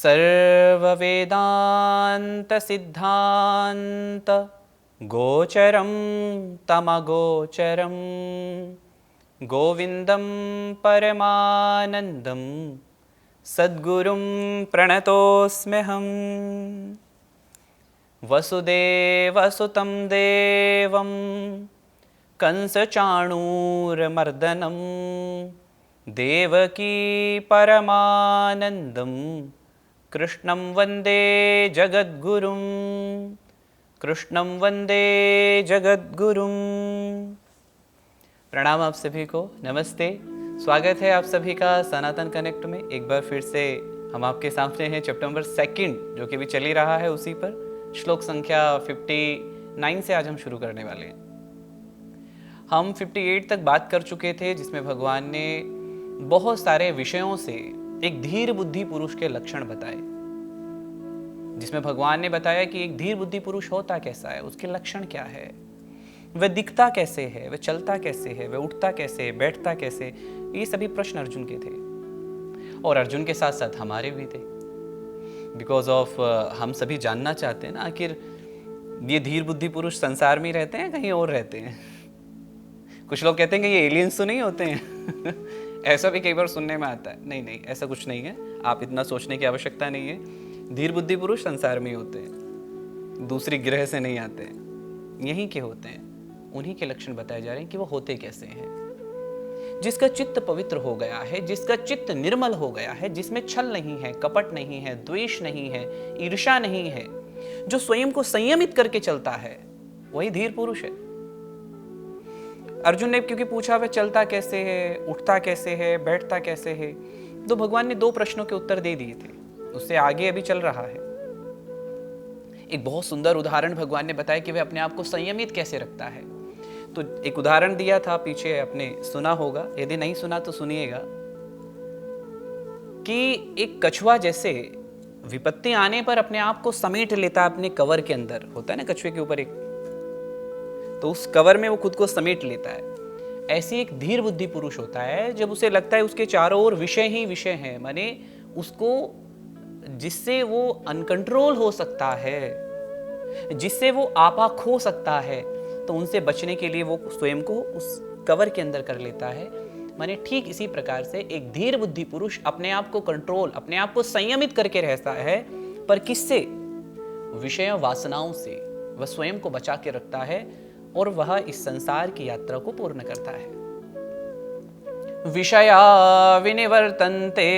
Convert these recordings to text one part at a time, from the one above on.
सर्ववेदांत सिद्धांत गोचरं तमगोचरं गोविंदं परमानंदं सद्गुरुं प्रणतोऽस्म्यहम्। वसुदेवसुतं देवं कंसचाणूरमर्दनं देवकी परमानंदं कृष्णं वंदे जगद्गुरुं। कृष्णं वंदे जगद्गुरुं। प्रणाम आप सभी को, नमस्ते। स्वागत है आप सभी का सनातन कनेक्ट में। एक बार फिर से हम आपके सामने हैं चैप्टर नंबर 2 जो कि भी चल ही रहा है, उसी पर श्लोक संख्या 59 से आज हम शुरू करने वाले हैं। हम 58 तक बात कर चुके थे, जिसमें भगवान ने बहुत सारे विषयों से एक धीर बुद्धि पुरुष के लक्षण बताए, जिसमें भगवान ने बताया कि एक धीर बुद्धि पुरुष होता कैसा है, उसके लक्षण क्या है, वह दिखता कैसे है, वह चलता कैसे है, वह उठता कैसे है, बैठता कैसे। ये सभी प्रश्न अर्जुन के थे और अर्जुन के साथ साथ हमारे भी थे। बिकॉज ऑफ हम सभी जानना चाहते हैं ना, आखिर ये धीर बुद्धि पुरुष संसार में रहते हैं, कहीं और रहते हैं। कुछ लोग कहते हैं कि ये एलियंस तो नहीं होते हैं। ऐसा भी कई बार सुनने में आता है। नहीं, ऐसा कुछ नहीं है, आप इतना सोचने की आवश्यकता नहीं है। धीर बुद्धि पुरुष संसार में ही होते हैं, दूसरी ग्रह से नहीं आते हैं, यहीं के होते हैं। उन्हीं के लक्षण बताए जा रहे हैं कि वो होते कैसे हैं। जिसका चित्त पवित्र हो गया है, जिसका चित्त निर्मल हो गया है, जिसमें छल नहीं है, कपट नहीं है, द्वेष नहीं है, ईर्ष्या नहीं है, जो स्वयं को संयमित करके चलता है, वही धीर पुरुष है। अर्जुन ने क्योंकि पूछा वह चलता कैसे है, उठता कैसे है, बैठता कैसे है, तो भगवान ने 2 प्रश्नों के उत्तर दे दिए थे। उससे आगे अभी चल रहा है। एक बहुत सुंदर उदाहरण भगवान ने बताया कि वह अपने आप को संयमित कैसे रखता है। तो एक उदाहरण दिया था, पीछे आपने सुना होगा, यदि नहीं सुना तो सुनिएगा, कि एक कछुआ जैसे विपत्ति आने पर अपने आप को समेट लेता अपने कवर के अंदर, होता है ना कछुए के ऊपर एक, तो उस कवर में वो खुद को समेट लेता है। ऐसी एक धीर बुद्धि पुरुष होता है जब उसे लगता है उसके चारों ओर विषय ही विषय हैं, माने उसको जिससे वो अनकंट्रोल हो सकता है, जिससे वो आपा खो सकता है, तो उनसे बचने के लिए वो स्वयं को उस कवर के अंदर कर लेता है। माने ठीक इसी प्रकार से एक धीर बुद्धि पुरुष अपने आप को कंट्रोल, अपने आप को संयमित करके रहता है, पर किससे? विषय वासनाओं से वह स्वयं को बचा के रखता है और वह इस संसार की यात्रा को पूर्ण करता है। विषया विनिवर्तन्ते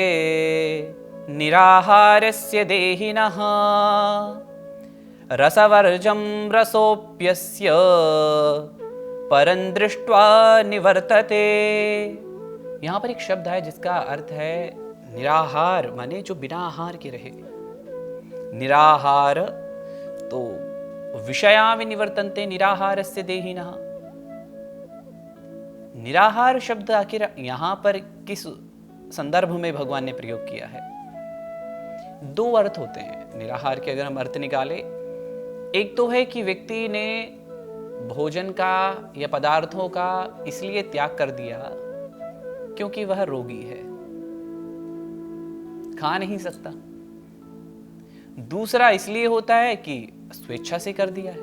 निराहारस्य देहिनः रसवर्जं रसोप्यस्य परं दृष्ट्वा निवर्तते। यहाँ पर एक शब्द है जिसका अर्थ है निराहार, माने जो बिना आहार के रहे। निराहार, तो विषया विनिवर्तन्ते निराहारस्य देहिनः। निराहार शब्द आखिर यहाँ पर किस संदर्भ में भगवान ने प्रयोग किया है? 2 अर्थ होते हैं निराहार के, अगर हम अर्थ निकाले। एक तो है कि व्यक्ति ने भोजन का या पदार्थों का इसलिए त्याग कर दिया क्योंकि वह रोगी है, खा नहीं सकता। दूसरा इसलिए होता है कि स्वेच्छा से कर दिया है।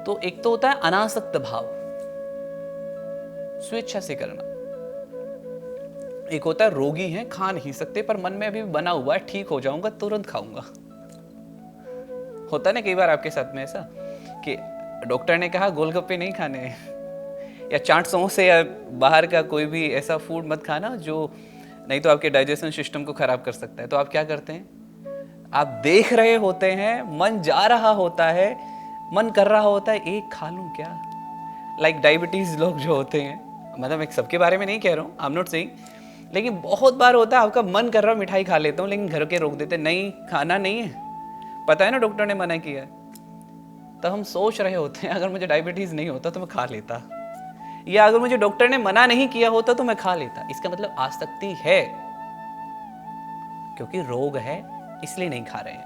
तो एक तो होता है अनासक्त भाव, स्वेच्छा से करना। एक होता है रोगी है, खा नहीं सकते, पर मन में अभी बना हुआ है ठीक हो जाऊंगा तुरंत खाऊंगा। होता है ना कई बार आपके साथ में ऐसा कि डॉक्टर ने कहा गोलगप्पे नहीं खाने या चाट समोसे या बाहर का कोई भी ऐसा फूड मत खाना जो नहीं तो आपके डाइजेशन सिस्टम को खराब कर सकता है। तो आप क्या करते हैं? आप देख रहे होते हैं, मन जा रहा होता है, मन कर रहा होता है एक खा लूं क्या। लाइक डायबिटीज लोग जो होते हैं, मतलब मैं सबके बारे में नहीं कह रहा हूँ, आई एम नॉट सेइंग, लेकिन बहुत बार होता है आपका मन कर रहा है मिठाई खा लेता हूँ, लेकिन घर के रोक देते, नहीं खाना नहीं है, पता है ना डॉक्टर ने मना किया है। तब हम सोच रहे होते हैं अगर मुझे डायबिटीज नहीं होता तो मैं खा लेता, या अगर मुझे डॉक्टर ने मना नहीं किया होता तो मैं खा लेता। इसका मतलब आसक्ति है, क्योंकि रोग है इसलिए नहीं खा रहे हैं,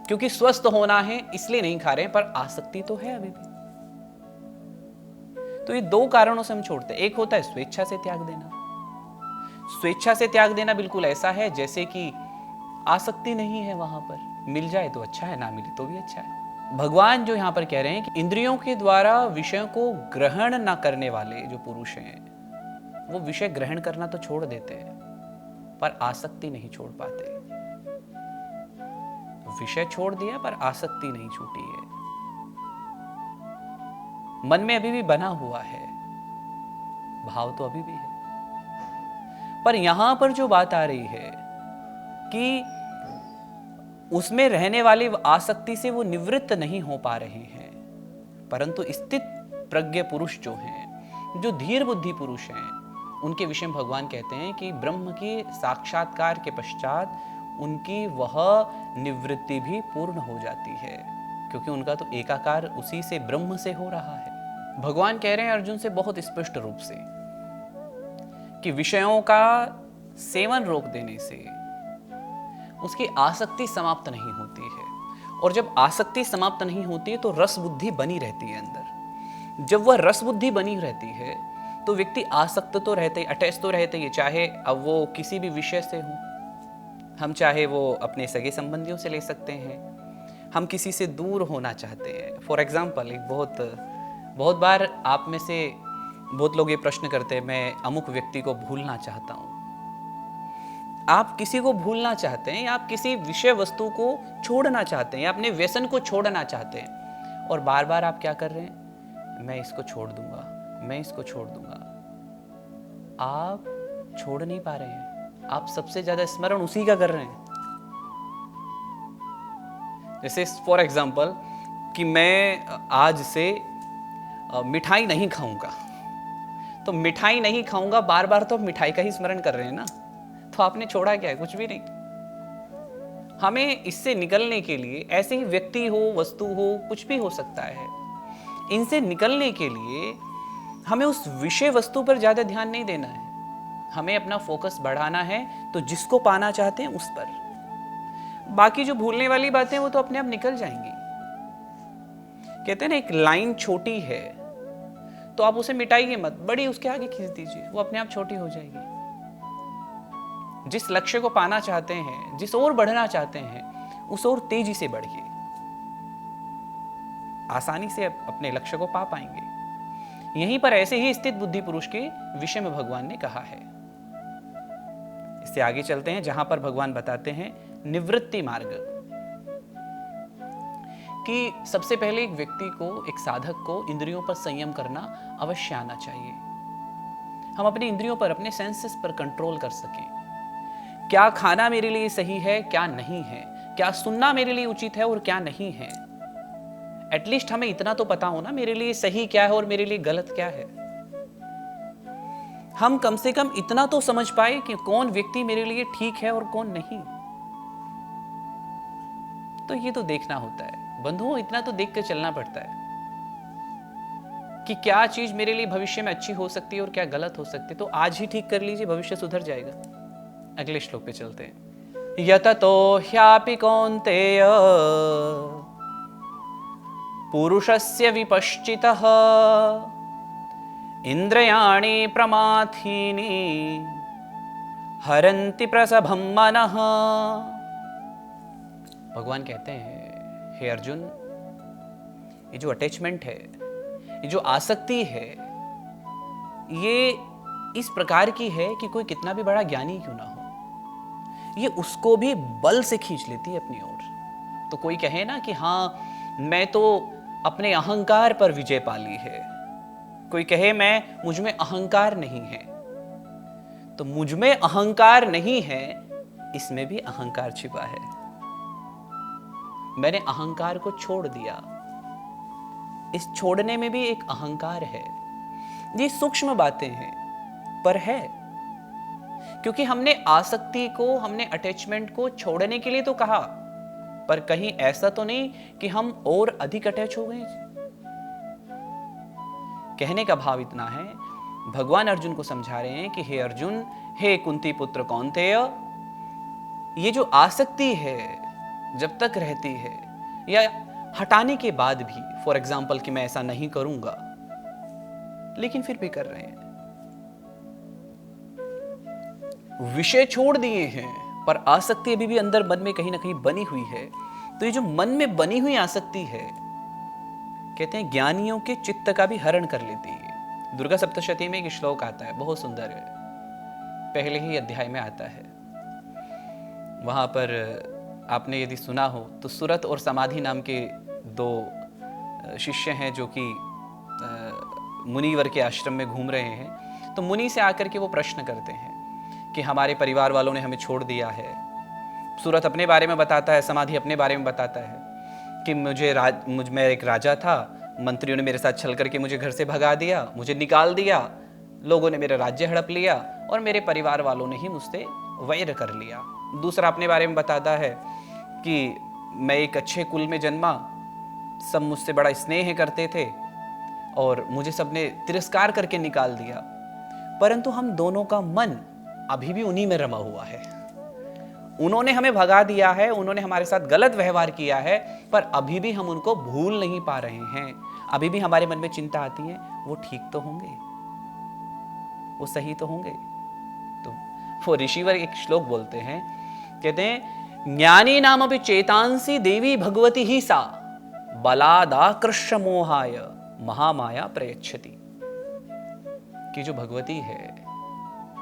क्योंकि स्वस्थ होना है इसलिए नहीं खा रहे हैं, पर आसक्ति तो है अभी भी। तो ये 2 कारणों से हम छोड़ते हैं। एक होता है स्वेच्छा से त्याग देना, स्वेच्छा से त्याग देना बिल्कुल ऐसा है जैसे कि आसक्ति नहीं है वहां पर, मिल जाए तो अच्छा है, ना मिले तो भी अच्छा है। भगवान जो यहाँ पर कह रहे हैं कि इंद्रियों के द्वारा विषयों को ग्रहण ना करने वाले जो पुरुष हैं वो विषय ग्रहण करना तो छोड़ देते हैं पर आसक्ति नहीं छोड़ पाते। विषय छोड़ दिया पर आसक्ति नहीं छूटी है, मन में अभी भी बना हुआ है, भाव तो अभी भी है। पर यहां पर जो बात आ रही है कि उसमें रहने वाली आसक्ति से वो निवृत्त नहीं हो पा रहे हैं, परंतु स्थित प्रज्ञ पुरुष जो हैं, जो धीर बुद्धि पुरुष हैं, उनके विषय में भगवान कहते हैं कि ब्रह्म के साक्षात्कार के पश्चात उनकी वह निवृत्ति भी पूर्ण हो जाती है, क्योंकि उनका तो एकाकार उसी से ब्रह्म से हो रहा है। भगवान कह रहे हैं अर्जुन से बहुत स्पष्ट रूप से कि विषयों का सेवन रोक देने से उसकी आसक्ति समाप्त नहीं होती है, और जब आसक्ति समाप्त नहीं होती है तो रस बुद्धि बनी रहती है अंदर। जब वह रस बुद्धि बनी रहती है तो व्यक्ति आसक्त तो रहते, अटैच तो रहते ही, चाहे अब वो किसी भी विषय से हो। हम चाहे वो अपने सगे संबंधियों से ले सकते हैं, हम किसी से दूर होना चाहते हैं। फॉर एग्जाम्पल, एक बहुत बार आप में से बहुत लोग ये प्रश्न करते हैं, मैं अमुक व्यक्ति को भूलना चाहता हूँ। आप किसी को भूलना चाहते हैं या आप किसी विषय वस्तु को छोड़ना चाहते हैं या अपने व्यसन को छोड़ना चाहते हैं, और बार बार आप क्या कर रहे हैं, मैं इसको छोड़ दूंगा, मैं इसको छोड़ दूंगा। आप छोड़ नहीं पा रहे हैं, आप सबसे ज्यादा स्मरण उसी का कर रहे हैं। जैसे फॉर एग्जाम्पल कि मैं आज से मिठाई नहीं खाऊंगा, तो मिठाई नहीं खाऊंगा बार बार तो आप मिठाई का ही स्मरण कर रहे हैं ना, तो आपने छोड़ा क्या है? कुछ भी नहीं। हमें इससे निकलने के लिए, ऐसे ही व्यक्ति हो, वस्तु हो, कुछ भी हो सकता है, इनसे निकलने के लिए हमें उस विषय वस्तु पर ज्यादा ध्यान नहीं देना है, हमें अपना फोकस बढ़ाना है तो जिसको पाना चाहते हैं उस पर। बाकी जो भूलने वाली बातें वो तो अपने आप निकल जाएंगी। कहते हैं ना, एक लाइन छोटी है तो आप उसे मिटाइए मत, बड़ी उसके आगे खींच दीजिए, वो अपने आप छोटी हो जाएगी। जिस लक्ष्य को पाना चाहते हैं, जिस ओर बढ़ना चाहते हैं, उस ओर तेजी से बढ़िए, आसानी से अपने लक्ष्य को पा पाएंगे। यहीं पर ऐसे ही स्थित बुद्धि पुरुष के विषय में भगवान ने कहा है। इससे आगे चलते हैं जहां पर भगवान बताते हैं निवृत्ति मार्ग, कि सबसे पहले एक व्यक्ति को, एक साधक को इंद्रियों पर संयम करना अवश्य आना चाहिए। हम अपनी इंद्रियों पर, अपने सेंसेस पर कंट्रोल कर सकें। क्या खाना मेरे लिए सही है, क्या नहीं है, क्या सुनना मेरे लिए उचित है और क्या नहीं है। एटलीस्ट हमें इतना तो पता हो ना, मेरे लिए सही क्या है और मेरे लिए गलत क्या है। हम कम से कम इतना तो समझ पाए कि कौन व्यक्ति मेरे लिए ठीक है और कौन नहीं। तो ये तो देखना होता है बंधुओं, इतना तो देख कर चलना पड़ता है कि क्या चीज मेरे लिए भविष्य में अच्छी हो सकती है और क्या गलत हो सकती है। तो आज ही ठीक कर लीजिए, भविष्य सुधर जाएगा। अगले श्लोक पे चलते हैं। यततो ह्यापि कौन्तेय पुरुषस्य विपश्चितः इंद्रियाणि प्रमाथीनि हरन्ति प्रसभं मनः। भगवान कहते हैं, हे अर्जुन, ये जो अटैचमेंट है, ये जो आसक्ति है, ये इस प्रकार की है कि कोई कितना भी बड़ा ज्ञानी क्यों ना हो, ये उसको भी बल से खींच लेती है अपनी ओर। तो कोई कहे ना कि हाँ मैं तो अपने अहंकार पर विजय पा ली है, कोई कहे मुझ में अहंकार नहीं है, तो मुझ में अहंकार नहीं है, इसमें भी अहंकार छिपा है। मैंने अहंकार को छोड़ दिया, इस छोड़ने में भी एक अहंकार है। ये सूक्ष्म बातें हैं पर है, क्योंकि हमने आसक्ति को, हमने अटैचमेंट को छोड़ने के लिए तो कहा, पर कहीं ऐसा तो नहीं कि हम और अधिक अटैच हो गए। कहने का भाव इतना है, भगवान अर्जुन को समझा रहे हैं कि हे अर्जुन, हे कुंती पुत्र कौन्तेय, ये जो आसक्ति है जब तक रहती है या हटाने के बाद भी, फॉर एग्जाम्पल कि मैं ऐसा नहीं करूंगा, लेकिन फिर भी कर रहे हैं, विषय छोड़ दिए हैं, पर आसक्ति अभी भी अंदर मन में कहीं ना कहीं बनी हुई है। तो ये जो मन में बनी हुई आसक्ति है, कहते हैं ज्ञानियों के चित्त का भी हरण कर लेती है। दुर्गा सप्तशती में एक श्लोक आता है, बहुत सुंदर है, पहले ही अध्याय में आता है। वहां पर आपने यदि सुना हो तो सुरत और समाधि नाम के दो शिष्य हैं जो कि मुनिवर के आश्रम में घूम रहे हैं। तो मुनि से आकर के वो प्रश्न करते हैं कि हमारे परिवार वालों ने हमें छोड़ दिया है। सूरत अपने बारे में बताता है, समाधि अपने बारे में बताता है कि मैं एक राजा था, मंत्रियों ने मेरे साथ छल करके मुझे घर से भगा दिया, मुझे निकाल दिया, लोगों ने मेरा राज्य हड़प लिया और मेरे परिवार वालों ने ही मुझसे वैर कर लिया। दूसरा अपने बारे में बताता है कि मैं एक अच्छे कुल में जन्मा, सब मुझसे बड़ा स्नेह करते थे और मुझे सबने तिरस्कार करके निकाल दिया। परंतु हम दोनों का मन अभी भी उन्हीं में रमा हुआ है। उन्होंने हमें भगा दिया है, उन्होंने हमारे साथ गलत व्यवहार किया है, पर अभी भी हम उनको भूल नहीं पा रहे हैं। अभी भी हमारे मन में चिंता आती है, वो ठीक तो होंगे, वो सही तो होंगे। तो वो ऋषिवर एक श्लोक बोलते हैं, कहते हैं ज्ञानी नाम अपि चेतांसी देवी भगवती ही सा बलादाकृष्य मोहाय महामाया प्रयच्छति। कि जो भगवती है,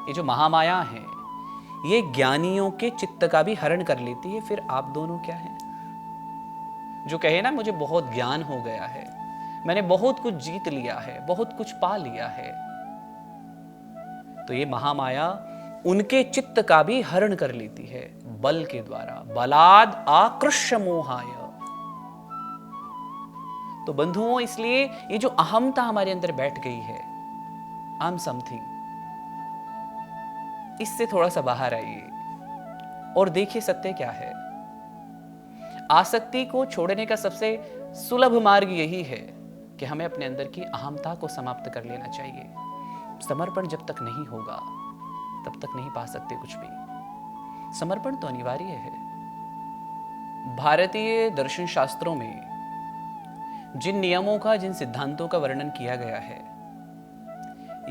ये जो महामाया है, ये ज्ञानियों के चित्त का भी हरण कर लेती है। फिर आप दोनों क्या हैं? जो कहे ना मुझे बहुत ज्ञान हो गया है, मैंने बहुत कुछ जीत लिया है, बहुत कुछ पा लिया है, तो ये महामाया उनके चित्त का भी हरण कर लेती है बल के द्वारा। बलाद आकृष्य मोहाय। तो बंधुओं, इसलिए ये जो अहमता हमारे अंदर बैठ गई है, आई एम समथिंग, इससे थोड़ा सा बाहर आइए और देखिए सत्य क्या है। आसक्ति को छोड़ने का सबसे सुलभ मार्ग यही है कि हमें अपने अंदर की अहमता को समाप्त कर लेना चाहिए। समर्पण जब तक नहीं होगा तब तक नहीं पा सकते कुछ भी। समर्पण तो अनिवार्य है। भारतीय दर्शन शास्त्रों में जिन नियमों का, जिन सिद्धांतों का वर्णन किया गया है,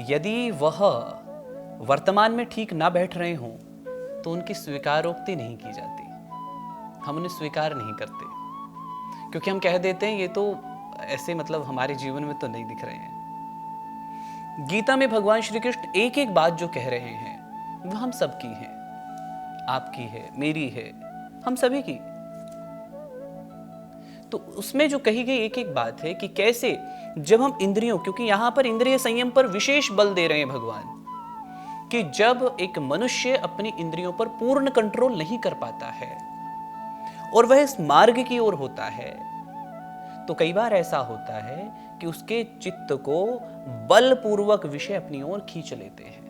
यदि वह वर्तमान में ठीक ना बैठ रहे हों तो उनकी स्वीकारोक्ति नहीं की जाती। हम उन्हें स्वीकार नहीं करते क्योंकि हम कह देते हैं ये तो ऐसे, मतलब हमारे जीवन में तो नहीं दिख रहे हैं। गीता में भगवान श्री कृष्ण एक एक बात जो कह रहे हैं वह हम सबकी है, आपकी है, मेरी है, हम सभी की। तो उसमें जो कही गई एक एक बात है कि कैसे जब हम इंद्रियों, क्योंकि यहां पर इंद्रिय संयम पर विशेष बल दे रहे हैं भगवान, कि जब एक मनुष्य अपनी इंद्रियों पर पूर्ण कंट्रोल नहीं कर पाता है और वह इस मार्ग की ओर होता है, तो कई बार ऐसा होता है कि उसके चित्त को बलपूर्वक विषय अपनी ओर खींच लेते हैं।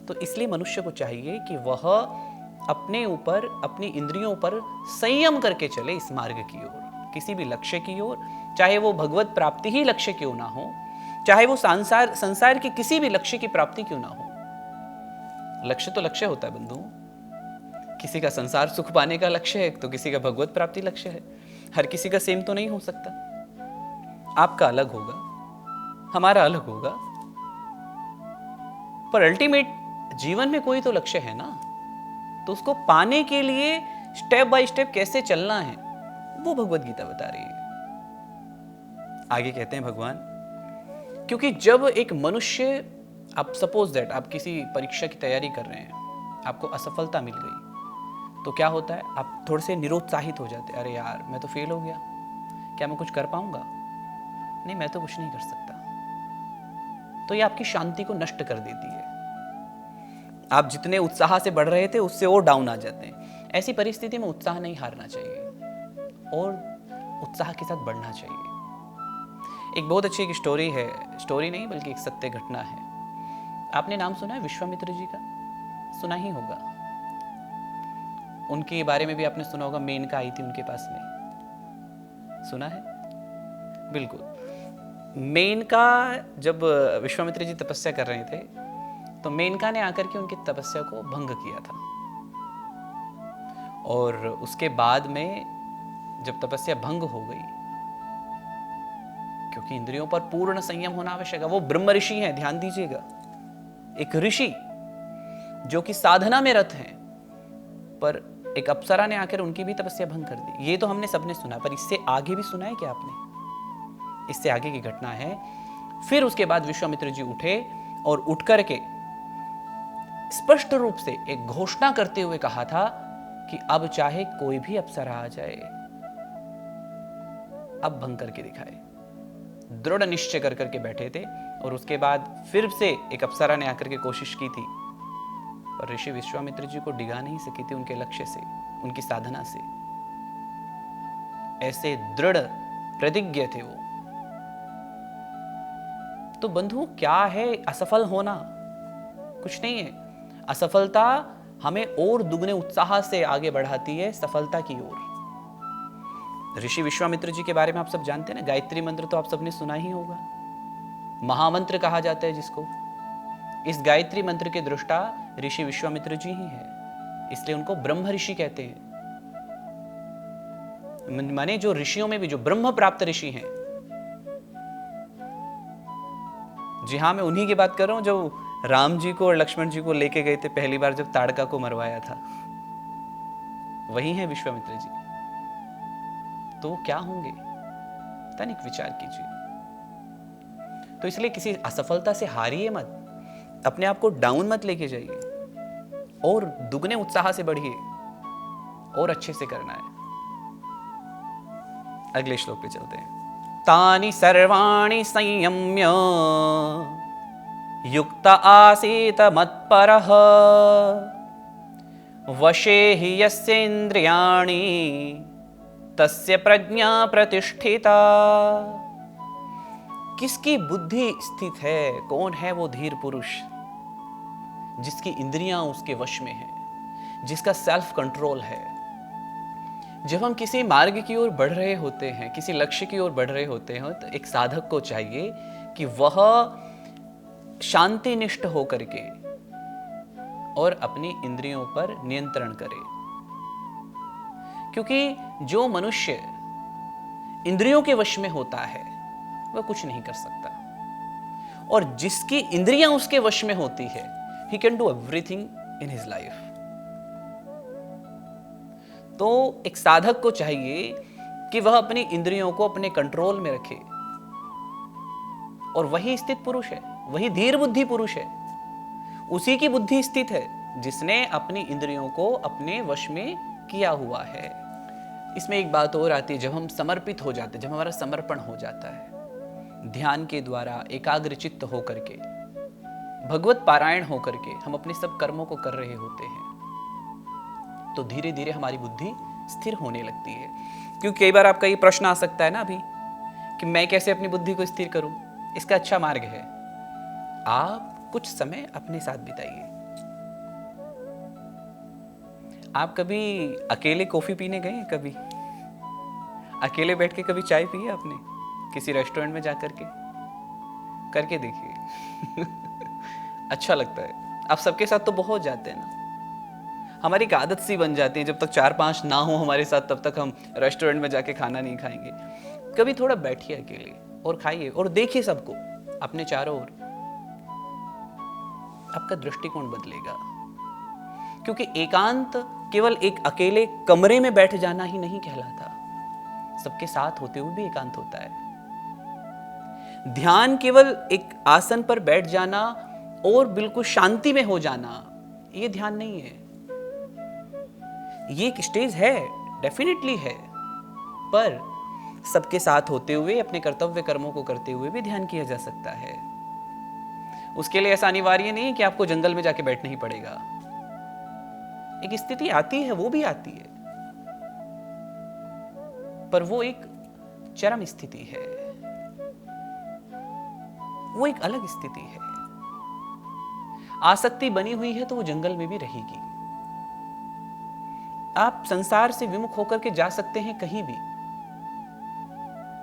तो इसलिए मनुष्य को चाहिए कि वह अपने ऊपर, अपनी इंद्रियों पर संयम करके चले इस मार्ग की ओर, किसी भी लक्ष्य की ओर, चाहे वो भगवत प्राप्ति ही लक्ष्य क्यों ना हो, चाहे वो संसार की किसी भी लक्ष्य की प्राप्ति क्यों ना हो। लक्ष्य तो लक्ष्य होता है बंधु, किसी का संसार सुख पाने का लक्ष्य है तो किसी का भगवत प्राप्ति लक्ष्य है। हर किसी का सेम तो नहीं हो सकता। आपका अलग होगा, हमारा अलग होगा, पर अल्टीमेट जीवन में कोई तो लक्ष्य है ना। तो उसको पाने के लिए स्टेप बाय स्टेप कैसे चलना है वो भगवत गीता बता रही है। आगे कहते हैं भगवान, क्योंकि जब एक मनुष्य, आप सपोज दैट आप किसी परीक्षा की तैयारी कर रहे हैं, आपको असफलता मिल गई, तो क्या होता है, आप थोड़े से निरुत्साहित हो जाते हैं। अरे यार, मैं तो फेल हो गया, क्या मैं कुछ कर पाऊंगा? नहीं, मैं तो कुछ नहीं कर सकता। तो ये आपकी शांति को नष्ट कर देती है। आप जितने उत्साह से बढ़ रहे थे उससे और डाउन आ जाते हैं। ऐसी परिस्थिति में उत्साह नहीं हारना चाहिए और उत्साह के साथ बढ़ना चाहिए। एक बहुत अच्छी एक स्टोरी है, स्टोरी नहीं बल्कि एक सत्य घटना है। आपने नाम सुना है विश्वामित्र जी का? सुना ही होगा। उनके बारे में भी आपने सुना होगा, मेनका आई थी उनके पास में, सुना है? बिल्कुल। मेनका, जब विश्वामित्र जी तपस्या कर रहे थे तो मेनका ने आकर के उनकी तपस्या को भंग किया था। और उसके बाद में जब तपस्या भंग हो गई, क्योंकि इंद्रियों पर पूर्ण संयम होना आवश्यक है, वो ब्रह्म ऋषि हैं, ध्यान दीजिएगा, एक ऋषि, जो कि साधना में रत हैं, पर एक अप्सरा ने आकर उनकी भी तपस्या भंग कर दी। ये तो हमने सबने सुना, पर इससे आगे भी सुना है क्या आपने? इससे आगे की घटना है। फिर उसके बाद विश्वामित्र जी उठे और उठ करके स्पष्ट रूप से एक घोषणा करते हुए कहा था कि अब चाहे कोई भी अप्सरा आ जाए, अब भंग करके दिखाए। दृढ़ निश्चय कर करके बैठे थे। और उसके बाद फिर से एक अप्सरा ने आकर के कोशिश की थी, पर ऋषि विश्वामित्र जी को डिगा नहीं सकी थी उनके लक्ष्य से, उनकी साधना से। ऐसे दृढ़ प्रतिज्ञ थे वो। तो बंधुओं, क्या है असफल होना? कुछ नहीं है। असफलता हमें और दुगने उत्साह से आगे बढ़ाती है सफलता की ओर। ऋषि विश्वामित्र जी के बारे में आप सब जानते हैं ना, गायत्री मंत्र तो आप सबने सुना ही होगा। महामंत्र कहा जाता है जिसको। इस गायत्री मंत्र के दृष्टा ऋषि विश्वामित्र जी ही हैं, इसलिए उनको ब्रह्म ऋषि कहते हैं। माने जो ऋषियों में भी जो ब्रह्म प्राप्त ऋषि हैं। जी हाँ, मैं उन्हीं की बात कर रहा हूं जो राम जी को और लक्ष्मण जी को लेके गए थे पहली बार जब ताड़का को मरवाया था। वही हैं विश्वामित्र जी। तो वो क्या होंगे, तनिक विचार कीजिए। तो इसलिए किसी असफलता से हारिए मत, अपने आप को डाउन मत लेके जाइए, और दुगने उत्साह से बढ़िए, और अच्छे से करना है। अगले श्लोक पे चलते हैं। तानि सर्वाणि संयम्य युक्त आसीत मत्परः वशे हि यस्य इन्द्रियाणि तस्य प्रज्ञा प्रतिष्ठिता। किसकी बुद्धि स्थित है? कौन है वो धीर पुरुष जिसकी इंद्रियां उसके वश में है, जिसका सेल्फ कंट्रोल है? जब हम किसी मार्ग की ओर बढ़ रहे होते हैं, किसी लक्ष्य की ओर बढ़ रहे होते हैं, तो एक साधक को चाहिए कि वह शांतिनिष्ठ होकर के और अपनी इंद्रियों पर नियंत्रण करे। क्योंकि जो मनुष्य इंद्रियों के वश में होता है वह कुछ नहीं कर सकता, और जिसकी इंद्रियां उसके वश में होती है, he can do everything in his life। तो एक साधक को चाहिए कि वह अपनी इंद्रियों को अपने कंट्रोल में रखे, और वही स्थित पुरुष है, वही धीर बुद्धि पुरुष है। उसी की बुद्धि स्थित है जिसने अपनी इंद्रियों को अपने वश में किया हुआ है। इसमें एक बात और आती है, जब हम समर्पित हो जाते, जब हमारा समर्पण हो जाता है, ध्यान के द्वारा एकाग्र चित्त होकर के, भगवत पारायण होकर के हम अपने सब कर्मों को कर रहे होते हैं, तो धीरे धीरे हमारी बुद्धि स्थिर होने लगती है। क्योंकि कई बार आपका ये प्रश्न आ सकता है ना अभी कि मैं कैसे अपनी बुद्धि को स्थिर करूं। इसका अच्छा मार्ग है, आप कुछ समय अपने साथ बिताइए। आप कभी अकेले कॉफी पीने गए हैं? कभी अकेले बैठ के कभी चाय पी है आपने किसी रेस्टोरेंट में जाकर के? करके देखिए अच्छा लगता है। आप सबके साथ तो बहुत जाते हैं ना, हमारी एक आदत सी बन जाती है, जब तक 4-5 ना हो हमारे साथ तब तक हम रेस्टोरेंट में जाके खाना नहीं खाएंगे। कभी थोड़ा बैठिए अकेले और खाइए और देखिए सबको अपने चारों ओर, आपका दृष्टिकोण बदलेगा। क्योंकि एकांत केवल एक अकेले कमरे में बैठ जाना ही नहीं कहलाता, सबके साथ होते हुए भी एकांत होता है। ध्यान केवल एक आसन पर बैठ जाना और बिल्कुल शांति में हो जाना, ये ध्यान नहीं है। ये एक स्टेज है, डेफिनेटली है, पर सबके साथ होते हुए अपने कर्तव्य कर्मों को करते हुए भी ध्यान किया जा सकता है। उसके लिए ऐसा अनिवार्य नहीं है कि आपको जंगल में जाके बैठना ही पड़ेगा। एक स्थिति आती है, वो भी आती है, पर वो एक चरम स्थिति है, वो एक अलग स्थिति है। आसक्ति बनी हुई है तो वो जंगल में भी रहेगी। आप संसार से विमुख होकर के जा सकते हैं कहीं भी,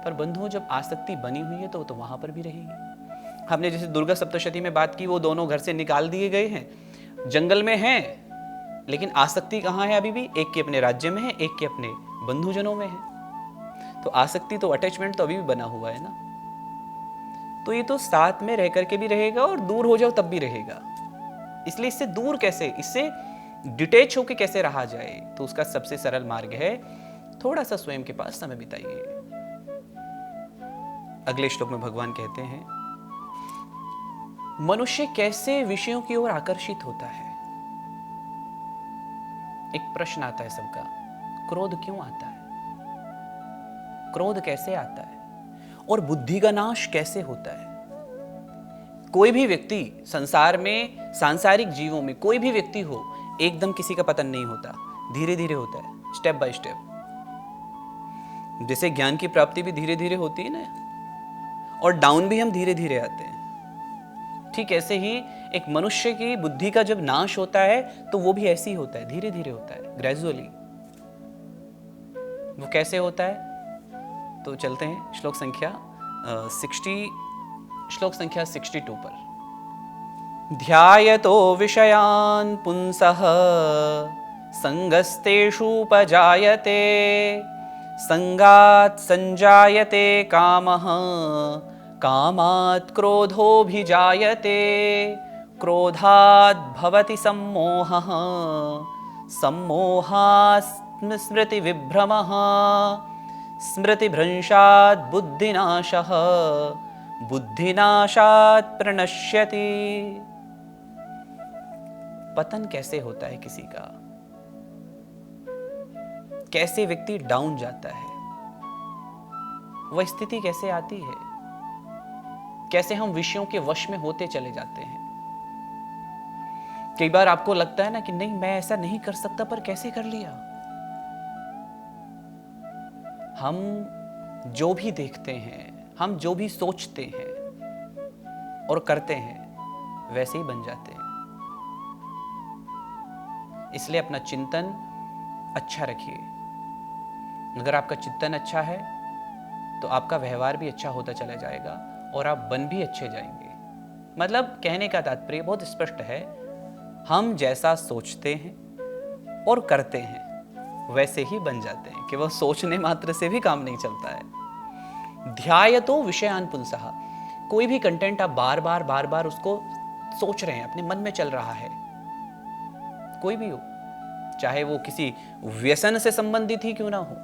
पर बंधुओं जब आसक्ति बनी हुई है तो वहां पर भी रहेगी। हमने जैसे दुर्गा सप्तशती में बात की, वो दोनों घर से निकाल दिए गए हैं, जंगल में हैं, लेकिन आसक्ति कहां है? अभी भी एक के अपने राज्य में है, एक के अपने बंधुजनों में है। तो आसक्ति तो, अटैचमेंट तो अभी भी बना हुआ है ना। तो ये तो साथ में रह करके भी रहेगा और दूर हो जाओ तब भी रहेगा। इसलिए इससे दूर कैसे, इससे डिटेच होके कैसे रहा जाए, तो उसका सबसे सरल मार्ग है थोड़ा सा स्वयं के पास समय बिताइए। अगले श्लोक में भगवान कहते हैं, मनुष्य कैसे विषयों की ओर आकर्षित होता है। एक प्रश्न आता है सबका, क्रोध क्यों आता है, क्रोध कैसे आता है, और बुद्धि का नाश कैसे होता है। कोई भी व्यक्ति संसार में, सांसारिक जीवों में कोई भी व्यक्ति हो, एकदम किसी का पतन नहीं होता, धीरे धीरे होता है, स्टेप बाय स्टेप। जैसे ज्ञान की प्राप्ति भी धीरे धीरे होती है ना, और डाउन भी हम धीरे धीरे आते हैं, ठीक ऐसे ही एक मनुष्य की बुद्धि का जब नाश होता है तो वो भी ऐसे ही होता है, धीरे धीरे होता है, ग्रेजुअली। वो कैसे होता है, तो चलते हैं श्लोक संख्या 62 पर। ध्यायतो विषयान् पुंसः संगस्तेषुपजायते संगात् संजायते कामः कामात् क्रोधोऽभिजायते क्रोधात् भवति सम्मोहः सम्मोहात् स्मृतिविभ्रमः स्मृतिभ्रंशात् बुद्धिनाशः बुद्धिनाशात् प्रणश्यति। पतन कैसे होता है किसी का, कैसे व्यक्ति डाउन जाता है, वह स्थिति कैसे आती है, कैसे हम विषयों के वश में होते चले जाते हैं। कई बार आपको लगता है ना कि नहीं, मैं ऐसा नहीं कर सकता, पर कैसे कर लिया। हम जो भी देखते हैं, हम जो भी सोचते हैं और करते हैं, वैसे ही बन जाते हैं। इसलिए अपना चिंतन अच्छा रखिए। अगर आपका चिंतन अच्छा है तो आपका व्यवहार भी अच्छा होता चला जाएगा और आप बन भी अच्छे जाएंगे। मतलब कहने का तात्पर्य बहुत स्पष्ट है, हम जैसा सोचते हैं और करते हैं वैसे ही बन जाते हैं, कि वह सोचने मात्र से भी काम नहीं चलता है। ध्यायतो विषयान् पुंसः, कोई भी कंटेंट आप बार बार उसको सोच रहे हैं, अपने मन में चल रहा है, कोई भी हो, चाहे वो किसी व्यसन से संबंधित ही क्यों ना हो,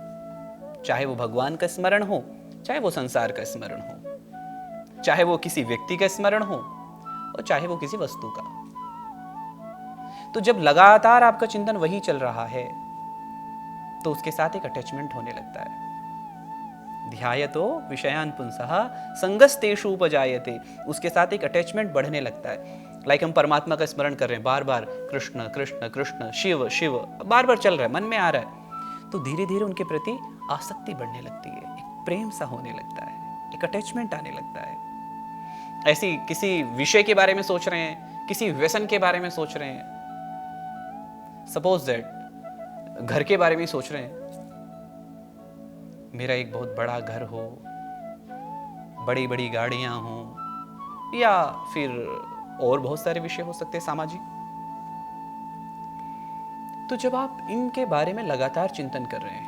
चाहे वो भगवान का स्मरण हो, चाहे वो संसार का स्मरण हो, चाहे वो किसी व्यक्ति का स्मरण हो और चाहे वो किसी वस्तु का। तो जब लगातार आपका चिंतन वही चल रहा है तो उसके साथ एक अटैचमेंट होने लगता है। ध्यायतो विषयान् पुंसः संगस्तेषु उपजायते, उसके साथ एक अटैचमेंट बढ़ने लगता है। लाइक हम परमात्मा का स्मरण कर रहे हैं, बार बार कृष्ण कृष्ण कृष्ण, शिव शिव, बार बार चल रहा है, मन में आ रहा है, तो धीरे धीरे उनके प्रति आसक्ति बढ़ने लगती है, एक प्रेम सा होने लगता है, एक अटैचमेंट आने लगता है। ऐसी किसी विषय के बारे में सोच रहे हैं, किसी व्यसन के बारे में सोच रहे हैं, सपोज दैट घर के बारे में सोच रहे हैं, मेरा एक बहुत बड़ा घर हो, बड़ी बड़ी गाड़ियां हो, या फिर और बहुत सारे विषय हो सकते हैं सामाजिक। तो जब आप इनके बारे में लगातार चिंतन कर रहे हैं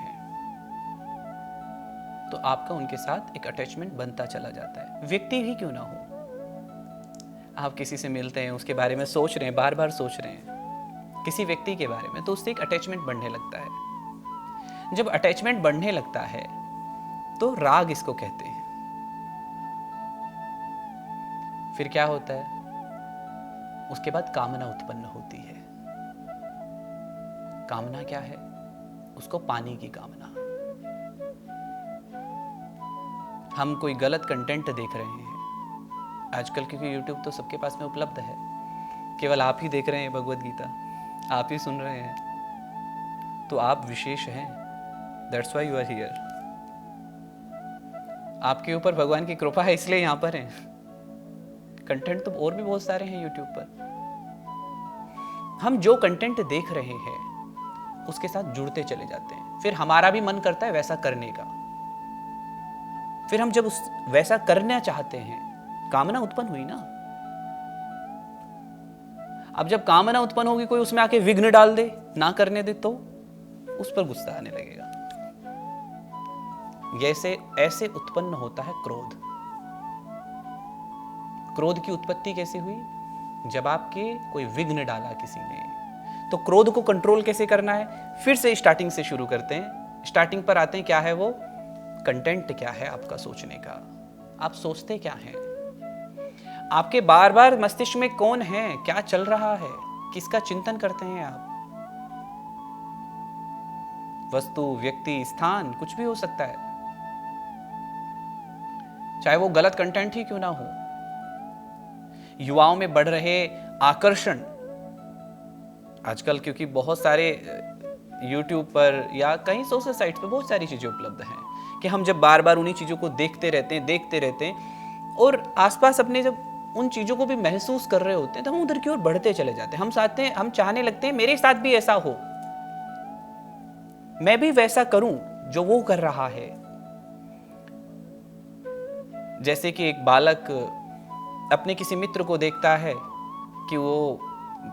तो आपका उनके साथ एक अटैचमेंट बनता चला जाता है, व्यक्ति ही क्यों ना हो। आप किसी से मिलते हैं, उसके बारे में सोच रहे हैं, बार बार सोच रहे हैं किसी व्यक्ति के बारे में, तो उससे एक अटैचमेंट बढ़ने लगता है। जब अटैचमेंट बढ़ने लगता है तो राग इसको कहते हैं। फिर क्या होता है, उसके बाद कामना उत्पन्न होती है। कामना क्या है, उसको पाने की कामना। हम कोई गलत कंटेंट देख रहे हैं आजकल, क्योंकि YouTube तो सबके पास में उपलब्ध है, केवल आप ही देख रहे हैं भगवद गीता, आप ही सुन रहे हैं, तो आप विशेष हैं। That's why you are here. आपके ऊपर भगवान की कृपा है, इसलिए यहां पर हैं। कंटेंट तो और भी बहुत सारे हैं YouTube पर। हम जो कंटेंट देख रहे हैं उसके साथ जुड़ते चले जाते हैं, फिर हमारा भी मन करता है वैसा करने का। फिर हम जब उस वैसा करना चाहते हैं, कामना उत्पन्न हुई ना। अब जब कामना उत्पन्न होगी, कोई उसमें आके विघ्न डाल दे, ना करने दे, तो उस पर गुस्सा आने लगेगा। जैसे ऐसे उत्पन्न होता है क्रोध। क्रोध की उत्पत्ति कैसे हुई, जब आपके कोई विघ्न डाला किसी ने, तो क्रोध को कंट्रोल कैसे करना है, फिर से स्टार्टिंग से शुरू करते हैं। स्टार्टिंग पर आते हैं, क्या है वो कंटेंट, क्या है आपका सोचने का, आप सोचते क्या हैं, आपके बार बार मस्तिष्क में कौन है, क्या चल रहा है, किसका चिंतन करते हैं आप। वस्तु, व्यक्ति, स्थान, कुछ भी हो सकता है, चाहे वो गलत कंटेंट ही क्यों ना हो। युवाओं में बढ़ रहे आकर्षण आजकल, क्योंकि बहुत सारे YouTube पर या कई सोशल साइट्स पर बहुत सारी चीजें उपलब्ध हैं कि हम जब बार बार उन्हीं चीजों को देखते रहते हैं और आसपास अपने जब उन चीजों को भी महसूस कर रहे होते हैं, तो हम उधर की ओर बढ़ते चले जाते हैं। हम चाहने लगते हैं मेरे साथ भी ऐसा हो, मैं भी वैसा करूं जो वो कर रहा है। जैसे कि एक बालक अपने किसी मित्र को देखता है कि वो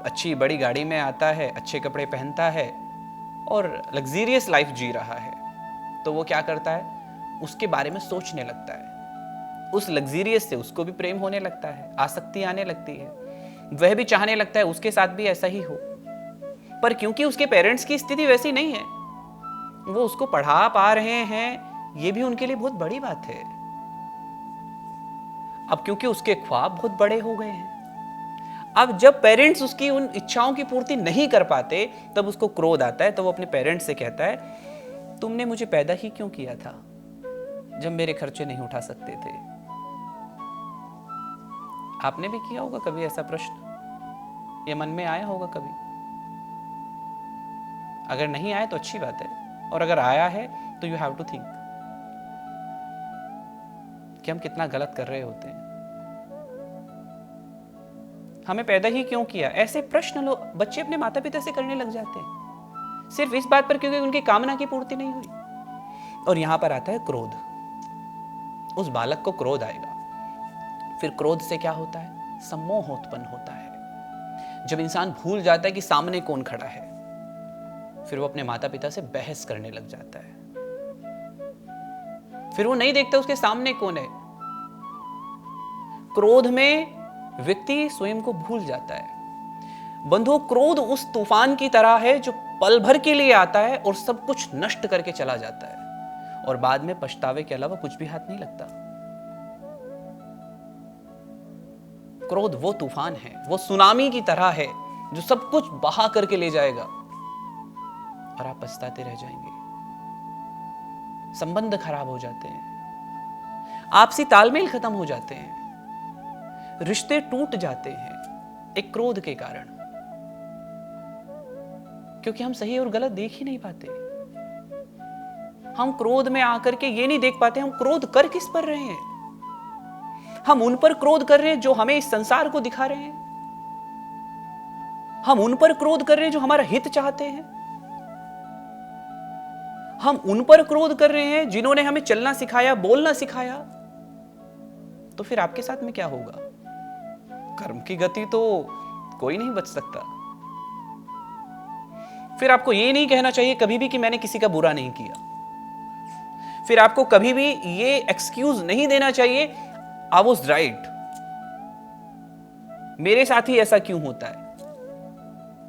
अच्छी बड़ी गाड़ी में आता है, अच्छे कपड़े पहनता है और लग्जीरियस लाइफ जी रहा है, तो वो क्या करता है, उसके बारे में सोचने लगता है। उस लग्जीरियस से उसको भी प्रेम होने लगता है, आसक्ति आने लगती है, वह भी चाहने लगता है उसके साथ भी ऐसा ही हो। पर क्योंकि उसके पेरेंट्स की स्थिति वैसी नहीं है, वो उसको पढ़ा पा रहे हैं, ये भी उनके लिए बहुत बड़ी बात है। अब क्योंकि उसके ख्वाब बहुत बड़े हो गए हैं, अब जब पेरेंट्स उसकी उन इच्छाओं की पूर्ति नहीं कर पाते, तब उसको क्रोध आता है। तो वो अपने पेरेंट्स से कहता है, तुमने मुझे पैदा ही क्यों किया था जब मेरे खर्चे नहीं उठा सकते थे। आपने भी किया होगा कभी ऐसा प्रश्न, ये मन में आया होगा कभी। अगर नहीं आया तो अच्छी बात है, और अगर आया है तो यू हैव टू थिंक कि हम कितना गलत कर रहे होते हैं, हमें पैदा ही क्यों किया। ऐसे प्रश्न लोग, बच्चे अपने माता पिता से करने लग जाते हैं, सिर्फ इस बात पर क्योंकि उनकी कामना की पूर्ति नहीं हुई। और यहां पर आता है क्रोध, उस बालक को क्रोध आएगा। फिर क्रोध से क्या होता है, सम्मोह उत्पन्न होता है। जब इंसान भूल जाता है कि सामने कौन खड़ा है, फिर वो अपने माता पिता से बहस करने लग जाता है। फिर वो नहीं देखता उसके सामने कौन है। क्रोध में व्यक्ति स्वयं को भूल जाता है। बंधुओं, क्रोध उस तूफान की तरह है जो पल भर के लिए आता है और सब कुछ नष्ट करके चला जाता है, और बाद में पछतावे के अलावा कुछ भी हाथ नहीं लगता। क्रोध वो तूफान है, वो सुनामी की तरह है जो सब कुछ बहा करके ले जाएगा और आप पछताते रह जाएंगे। संबंध खराब हो जाते हैं, आपसी तालमेल खत्म हो जाते हैं, रिश्ते टूट जाते हैं एक क्रोध के कारण, क्योंकि हम सही और गलत देख ही नहीं पाते। हम क्रोध में आकर के ये नहीं देख पाते हम क्रोध कर किस पर रहे हैं। हम उन पर क्रोध कर रहे हैं जो हमें इस संसार को दिखा रहे हैं, हम उन पर क्रोध कर रहे हैं जो हमारा हित चाहते हैं, हम उन पर क्रोध कर रहे हैं जिन्होंने हमें चलना सिखाया, बोलना सिखाया। तो फिर आपके साथ में क्या होगा, कर्म की गति तो कोई नहीं बच सकता। फिर आपको ये नहीं कहना चाहिए कभी भी कि मैंने किसी का बुरा नहीं किया। फिर आपको कभी भी ये एक्सक्यूज नहीं देना चाहिए आई वाज राइट, मेरे साथ ही ऐसा क्यों होता है,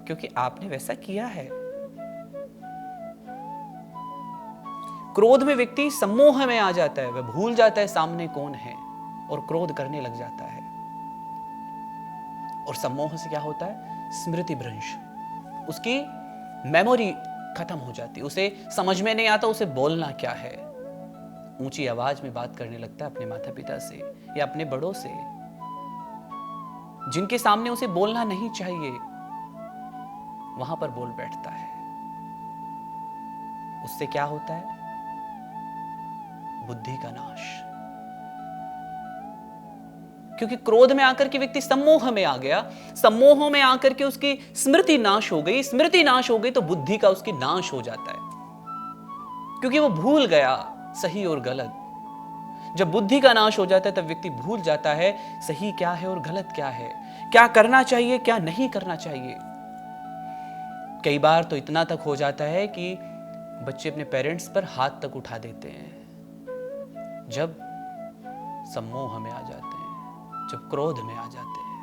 क्योंकि आपने वैसा किया है। क्रोध में व्यक्ति सम्मोह में आ जाता है, वह भूल जाता है सामने कौन है और क्रोध करने लग जाता है। और सम्मोह से क्या होता है, स्मृति भ्रंश, उसकी मेमोरी खत्म हो जाती है, उसे समझ में नहीं आता उसे बोलना क्या है। ऊंची आवाज में बात करने लगता है अपने माता पिता से या अपने बड़ों से, जिनके सामने उसे बोलना नहीं चाहिए, वहां पर बोल बैठता है। उससे क्या होता है, बुद्धि का नाश। क्योंकि क्रोध में आकर के व्यक्ति सम्मोह में आ गया, सम्मोह में आकर के उसकी स्मृति नाश हो गई, स्मृति नाश हो गई तो बुद्धि का उसकी नाश हो जाता है, क्योंकि वो भूल गया सही और गलत। जब बुद्धि का नाश हो जाता है तब व्यक्ति भूल जाता है सही क्या है और गलत क्या है, क्या करना चाहिए क्या नहीं करना चाहिए। कई बार तो इतना तक हो जाता है कि बच्चे अपने पेरेंट्स पर हाथ तक उठा देते हैं जब सम्मोह में आ जाते हैं, जब क्रोध में आ जाते हैं।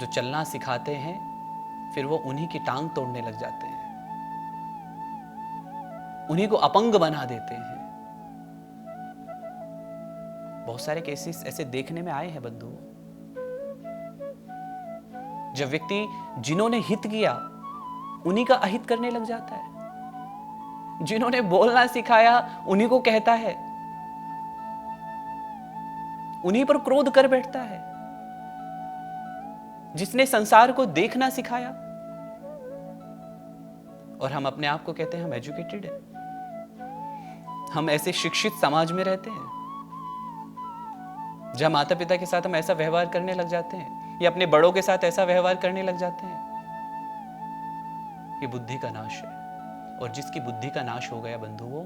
जो चलना सिखाते हैं फिर वो उन्हीं की टांग तोड़ने लग जाते हैं, उन्हीं को अपंग बना देते हैं। बहुत सारे केसेस ऐसे देखने में आए हैं बंधुओं, जब व्यक्ति जिन्होंने हित किया उन्हीं का अहित करने लग जाता है, जिन्होंने बोलना सिखाया उन्हीं को कहता है, उन्हीं पर क्रोध कर बैठता है। जिसने संसार को देखना सिखाया, और हम अपने आप को कहते हैं हम एजुकेटेड हैं, हम ऐसे शिक्षित समाज में रहते हैं जहां माता पिता के साथ हम ऐसा व्यवहार करने लग जाते हैं या अपने बड़ों के साथ ऐसा व्यवहार करने लग जाते हैं। ये बुद्धि का नाश है, और जिसकी बुद्धि का नाश हो गया बंधुओं,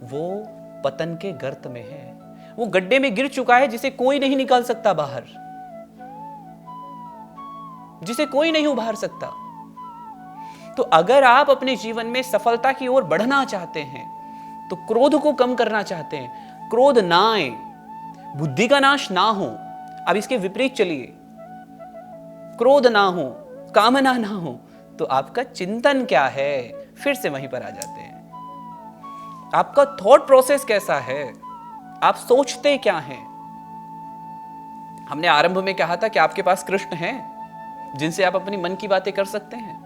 वो पतन के गर्त में है, वो गड्ढे में गिर चुका है जिसे कोई नहीं निकाल सकता बाहर, जिसे कोई नहीं उभार सकता। तो अगर आप अपने जीवन में सफलता की ओर बढ़ना चाहते हैं, तो क्रोध को कम करना चाहते हैं, क्रोध ना आए, बुद्धि का नाश ना हो, अब इसके विपरीत चलिए, क्रोध ना हो, कामना ना हो, तो आपका चिंतन क्या है, फिर से वहीं पर आ जाते हैं। आपका थॉट प्रोसेस कैसा है, आप सोचते क्या हैं। हमने आरंभ में कहा था कि आपके पास कृष्ण हैं जिनसे आप अपनी मन की बातें कर सकते हैं,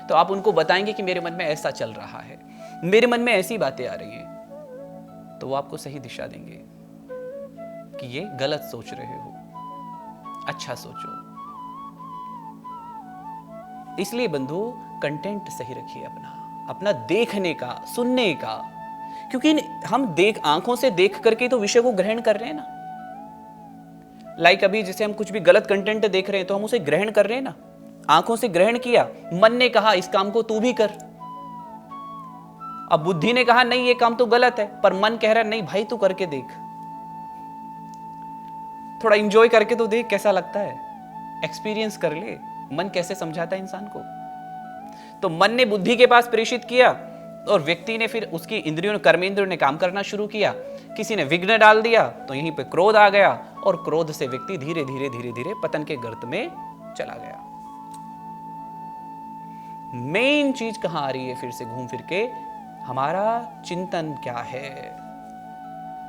तो आप उनको बताएंगे कि मेरे मन में ऐसा चल रहा है, मेरे मन में ऐसी बातें आ रही हैं, तो वो आपको सही दिशा देंगे कि ये गलत सोच रहे हो, अच्छा सोचो। इसलिए बंधु कंटेंट सही रखिए अपना देखने का, सुनने का, क्योंकि हम आंखों से देख करके तो विषय को ग्रहण कर रहे हैं ना। लाइक अभी जैसे हम कुछ भी गलत कंटेंट देख रहे हैं तो हम उसे ग्रहण कर रहे हैं ना, आंखों से ग्रहण किया, मन ने कहा इस काम को तू भी कर, अब बुद्धि ने कहा नहीं ये काम तो गलत है, पर मन कह रहा है नहीं भाई तू करके देख, थोड़ा इंजॉय करके तो देख कैसा लगता है, एक्सपीरियंस कर ले, मन कैसे समझाता है इंसान को। तो मन ने बुद्धि के पास प्रेषित किया और व्यक्ति ने फिर उसकी इंद्रियों कर्मेंद्रियों ने काम करना शुरू किया, किसी ने विघ्न डाल दिया तो यहीं पे क्रोध आ गया, और क्रोध से व्यक्ति धीरे धीरे धीरे धीरे पतन के गर्त में चला गया। मेन चीज कहां आ रही है फिर से घूम फिर के, हमारा चिंतन क्या है,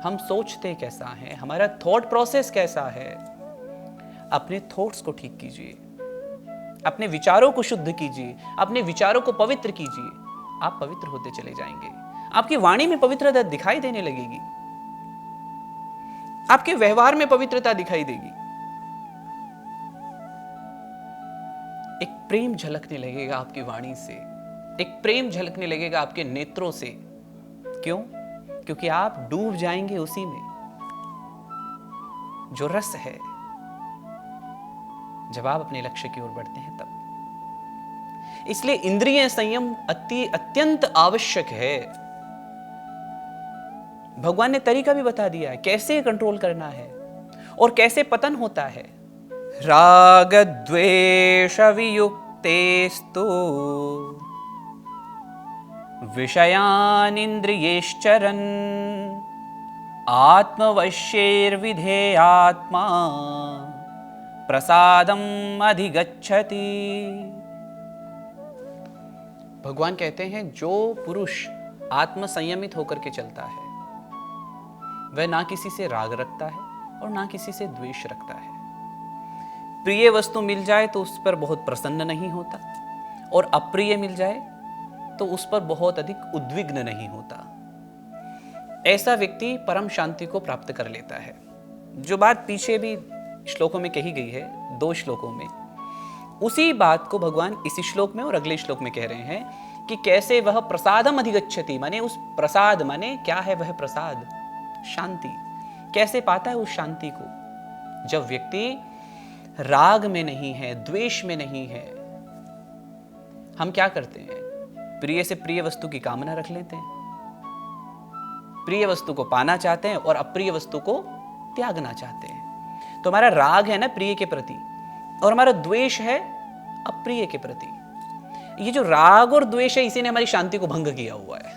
हम सोचते कैसा है, हमारा थॉट प्रोसेस कैसा है। अपने थॉट्स को ठीक कीजिए, अपने विचारों को शुद्ध कीजिए, अपने विचारों को पवित्र कीजिए, आप पवित्र होते चले जाएंगे, आपकी वाणी में पवित्रता दिखाई देने लगेगी, आपके व्यवहार में पवित्रता दिखाई देगी, एक प्रेम झलकने लगेगा आपकी वाणी से, एक प्रेम झलकने लगेगा आपके नेत्रों से। क्यों? क्योंकि आप डूब जाएंगे उसी में जो रस है। जब आप अपने लक्ष्य की ओर बढ़ते हैं तब, इसलिए इंद्रिय संयम अत्यंत आवश्यक है। भगवान ने तरीका भी बता दिया है कैसे कंट्रोल करना है और कैसे पतन होता है। राग द्वेष वियुक्तेस्तु विषयान इंद्रियेश्चरन् आत्मवश्यैर्विधेयात्मा प्रसादम् अधिगच्छति। भगवान कहते हैं जो पुरुष आत्म संयमित होकर के चलता है वह ना किसी से राग रखता है और ना किसी से द्वेष रखता है। प्रिय वस्तु मिल जाए तो उस पर बहुत प्रसन्न नहीं होता, और अप्रिय मिल जाए तो उस पर बहुत अधिक उद्विग्न नहीं होता। ऐसा व्यक्ति परम शांति को प्राप्त कर लेता है। जो बात पीछे भी श्लोकों में कही गई है, 2 श्लोकों में, उसी बात को भगवान इसी श्लोक में और अगले श्लोक में कह रहे हैं कि कैसे वह प्रसादम अधिगच्छति, माने उस प्रसाद, माने क्या है वह प्रसाद, शांति। कैसे पाता है उस शांति को? जब व्यक्ति राग में नहीं है, द्वेष में नहीं है। हम क्या करते हैं? प्रिय से प्रिय वस्तु की कामना रख लेते हैं, प्रिय वस्तु को पाना चाहते हैं और अप्रिय वस्तु को त्यागना चाहते हैं। तो हमारा राग है ना प्रिय के प्रति, और हमारा द्वेष है अप्रिय के प्रति। ये जो राग और द्वेष है इसी ने हमारी शांति को भंग किया हुआ है,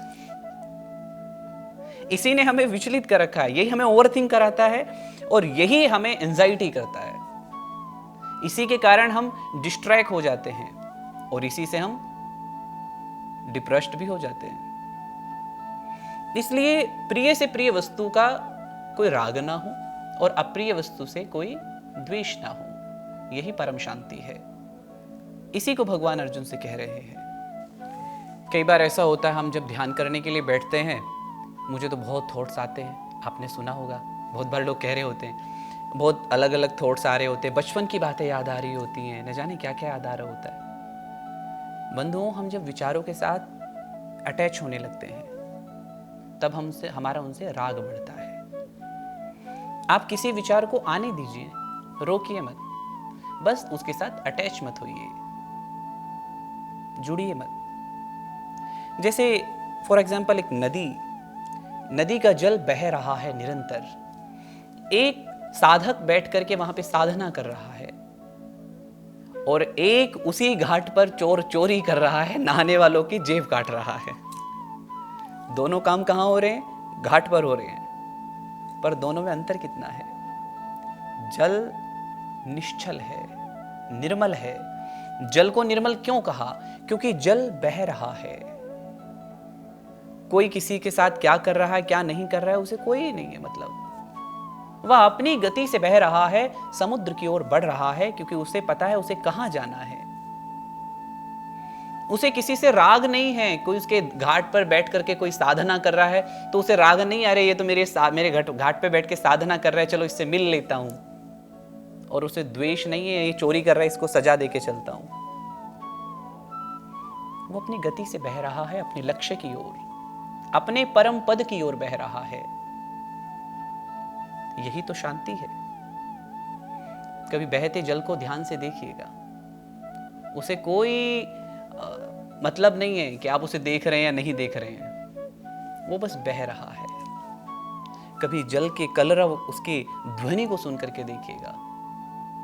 इसी ने हमें विचलित कर रखा है, यही हमें ओवरथिंक कराता है और यही हमें एंजाइटी करता है। इसी के कारण हम डिस्ट्रैक्ट हो जाते हैं और इसी से हम डिप्रेस्ड भी हो जाते हैं। इसलिए प्रिय से प्रिय वस्तु का कोई राग ना हो और अप्रिय वस्तु से कोई द्वेष ना हो, यही परम शांति है। इसी को भगवान अर्जुन से कह रहे हैं। कई बार ऐसा होता है, हम जब ध्यान करने के लिए बैठते हैं, मुझे तो बहुत थॉट्स आते हैं, आपने सुना होगा, बहुत बार लोग कह रहे होते हैं, बहुत अलग अलग थॉट्स आ रहे होते हैं, बचपन की बातें याद आ रही होती हैं, न जाने क्या क्या याद आ रहा होता है। बंधुओं, हम जब विचारों के साथ अटैच होने लगते हैं तब हमारा उनसे राग बढ़ता है। आप किसी विचार को आने दीजिए, रोकिए मत, बस उसके साथ अटैच मत होइए, जुड़िए मत। जैसे फॉर एग्जाम्पल एक नदी का जल बह रहा है निरंतर, एक साधक बैठ करके वहां पे साधना कर रहा है और एक उसी घाट पर चोर चोरी कर रहा है, नहाने वालों की जेब काट रहा है। दोनों काम कहां हो रहे हैं? घाट पर हो रहे हैं, पर दोनों में अंतर कितना है? जल निश्चल है, निर्मल है। जल को निर्मल क्यों कहा? क्योंकि जल बह रहा है। कोई किसी के साथ क्या कर रहा है, क्या नहीं कर रहा है, उसे कोई नहीं है मतलब। वह अपनी गति से बह रहा है, समुद्र की ओर बढ़ रहा है, क्योंकि उसे पता है उसे कहां जाना है। उसे किसी से राग नहीं है। कोई उसके घाट पर बैठ करके कोई साधना कर रहा है तो उसे राग नहीं, अरे ये तो मेरे घाट पे बैठ के साधना कर रहा है, चलो इससे मिल लेता हूं। और उसे द्वेष नहीं है, ये चोरी कर रहा है, इसको सजा देके चलता हूं। वो अपनी गति से बह रहा है, अपने लक्ष्य की ओर, अपने परम पद की ओर बह रहा है। यही तो शांति है। कभी बहते जल को ध्यान से देखिएगा, उसे कोई मतलब नहीं है कि आप उसे देख रहे हैं या नहीं देख रहे हैं, वो बस बह रहा है। कभी जल के कलरव, उसकी ध्वनि को सुन करके देखिएगा,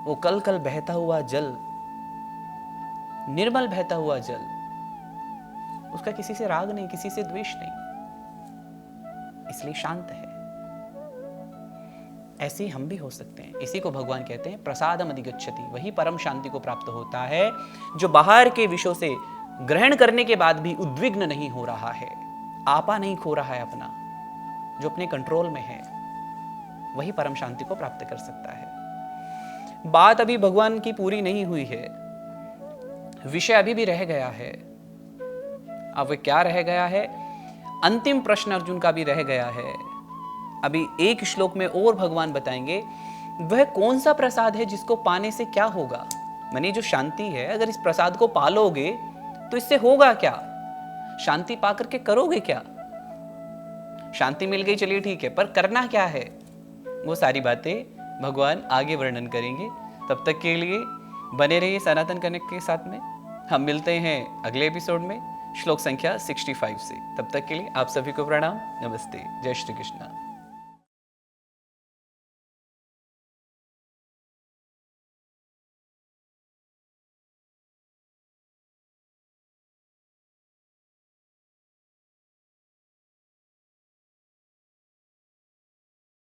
वो कल कल बहता हुआ जल, निर्मल बहता हुआ जल, उसका किसी से राग नहीं, किसी से द्वेष नहीं, इसलिए शांत है। ऐसे हम भी हो सकते हैं। इसी को भगवान कहते हैं प्रसादम अधिगच्छति। वही परम शांति को प्राप्त होता है जो बाहर के विषयों से ग्रहण करने के बाद भी उद्विग्न नहीं हो रहा है, आपा नहीं खो रहा है अपना, जो अपने कंट्रोल में है, वही परम शांति को प्राप्त कर सकता है। बात अभी भगवान की पूरी नहीं हुई है, विषय अभी भी रह गया है। अब वह क्या रह गया है? अंतिम प्रश्न अर्जुन का भी रह गया है। अभी एक श्लोक में और भगवान बताएंगे वह कौन सा प्रसाद है जिसको पाने से क्या होगा। माने जो शांति है, अगर इस प्रसाद को पालोगे तो इससे होगा क्या? शांति पाकर के करोगे क्या? शांति मिल गई, चलिए ठीक है, पर करना क्या है? वो सारी बातें भगवान आगे वर्णन करेंगे। तब तक के लिए बने रहिए सनातन कनेक्ट के साथ में। हम मिलते हैं अगले एपिसोड में श्लोक संख्या 65 से। तब तक के लिए आप सभी को प्रणाम, नमस्ते, जय श्री कृष्ण।